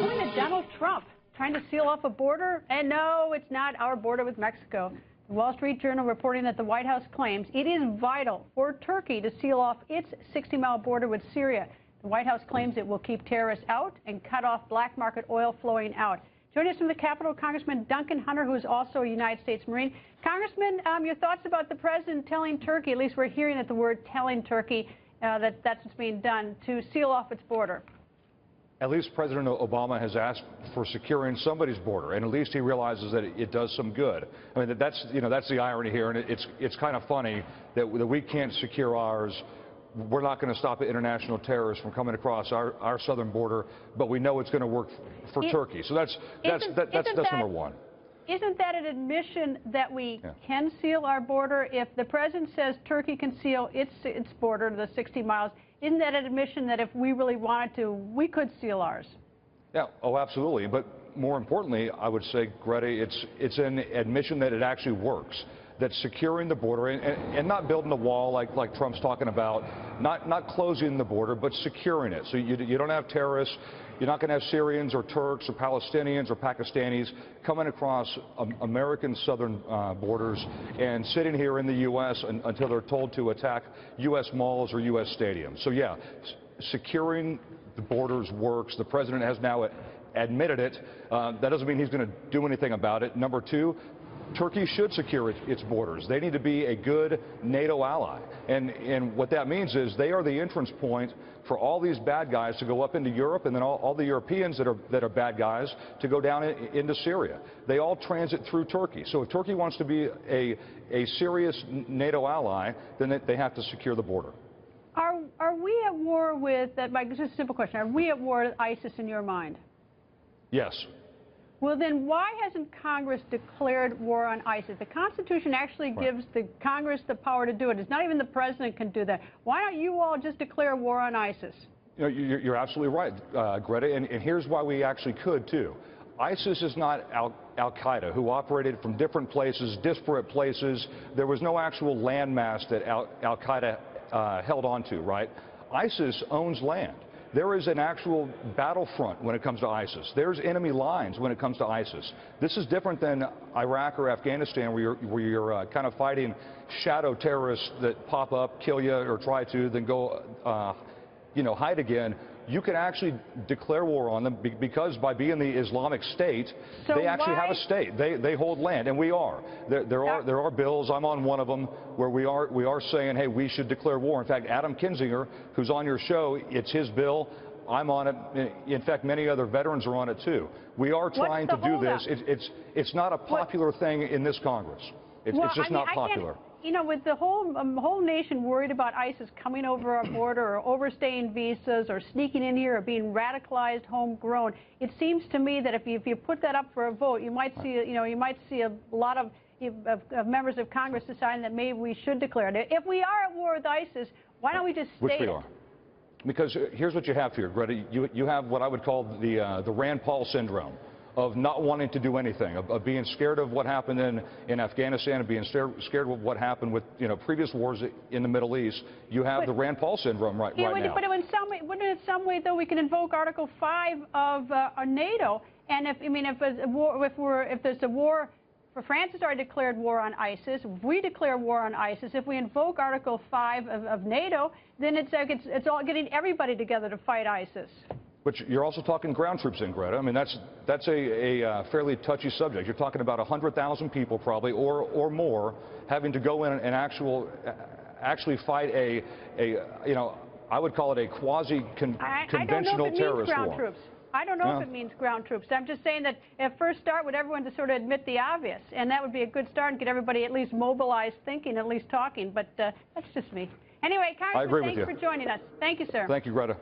According to Donald Trump, trying to seal off a border, and no, it's not our border with Mexico. The Wall Street Journal reporting that the White House claims it is vital for Turkey to seal off its 60-mile border with Syria. The White House claims it will keep terrorists out and cut off black market oil flowing out. Joining us from the Capitol, Congressman Duncan Hunter, who is also a United States Marine. Congressman, your thoughts about the president telling Turkey, at least we're hearing that the word telling Turkey, that's what's being done, to seal off its border. At least President Obama has asked for securing somebody's border, and at least he realizes that it does some good. I mean, that's the irony here, and it's kind of funny that we can't secure ours. We're not going to stop international terrorists from coming across our southern border, but we know it's going to work for Turkey. So that's number one. Isn't that an admission that we can seal our border? If the president says Turkey can seal its border, the 60 miles, isn't that an admission that if we really wanted to, we could seal ours? Yeah, oh, absolutely. But more importantly, I would say, Greta, it's an admission that it actually works. That securing the border and not building a wall like Trump's talking about, not closing the border, but securing it. So you don't have terrorists. You're not going to have Syrians or Turks or Palestinians or Pakistanis coming across American southern borders and sitting here in the U.S. until they're told to attack U.S. malls or U.S. stadiums. So, yeah, securing the borders works. The president has now admitted it. That doesn't mean he's going to do anything about it. Number two, Turkey should secure its borders. They need to be a good NATO ally. And what that means is they are the entrance point for all these bad guys to go up into Europe, and then all the Europeans that are bad guys to go down into Syria. They all transit through Turkey. So if Turkey wants to be a serious NATO ally, then they have to secure the border. Are we at war with, Mike, this is a simple question, are we at war with ISIS in your mind? Yes. Well, then why hasn't Congress declared war on ISIS? The Constitution actually gives the Congress the power to do it. It's not even the president can do that. Why don't you all just declare war on ISIS? You know, you're absolutely right, Greta, and here's why we actually could, too. ISIS is not Al-Qaeda, who operated from different places, disparate places. There was no actual landmass that Al-Qaeda held onto, right? ISIS owns land. There is an actual battlefront when it comes to ISIS. There's enemy lines when it comes to ISIS. This is different than Iraq or Afghanistan, where you're kind of fighting shadow terrorists that pop up, kill you, or try to, then go, hide again. You can actually declare war on them because by being the Islamic State, they actually have a state. They hold land, and we are. There are bills. I'm on one of them where we are saying, hey, we should declare war. In fact, Adam Kinzinger, who's on your show, it's his bill. I'm on it. In fact, many other veterans are on it too. We are trying to do this. It's not a popular thing in this Congress. It's just not popular. You know, with the whole nation worried about ISIS coming over our border or overstaying visas or sneaking in here or being radicalized, homegrown, it seems to me that if you put that up for a vote, you might see a lot of members of Congress deciding that maybe we should declare it. If we are at war with ISIS, why don't we just state it? Which we are. Because here's what you have here, Greta. You have what I would call the Rand Paul syndrome of not wanting to do anything, of being scared of what happened in Afghanistan, and being scared of what happened with previous wars in the Middle East. You have the Rand Paul syndrome right now. But in some way, though, we can invoke Article 5 of NATO, and if there's a war. France has already declared war on ISIS. If we declare war on ISIS, if we invoke Article 5 of NATO, then it's all getting everybody together to fight ISIS. But you're also talking ground troops in, Greta. I mean, that's a fairly touchy subject. You're talking about 100,000 people probably, or more, having to go in and actually fight I would call it a quasi-conventional terrorist war. I don't know if it means ground troops. I'm just saying that at first start, would everyone just sort of admit the obvious? And that would be a good start and get everybody at least mobilized, thinking, at least talking. But that's just me. Anyway, Congressman, thanks for joining us. Thank you, sir. Thank you, Greta.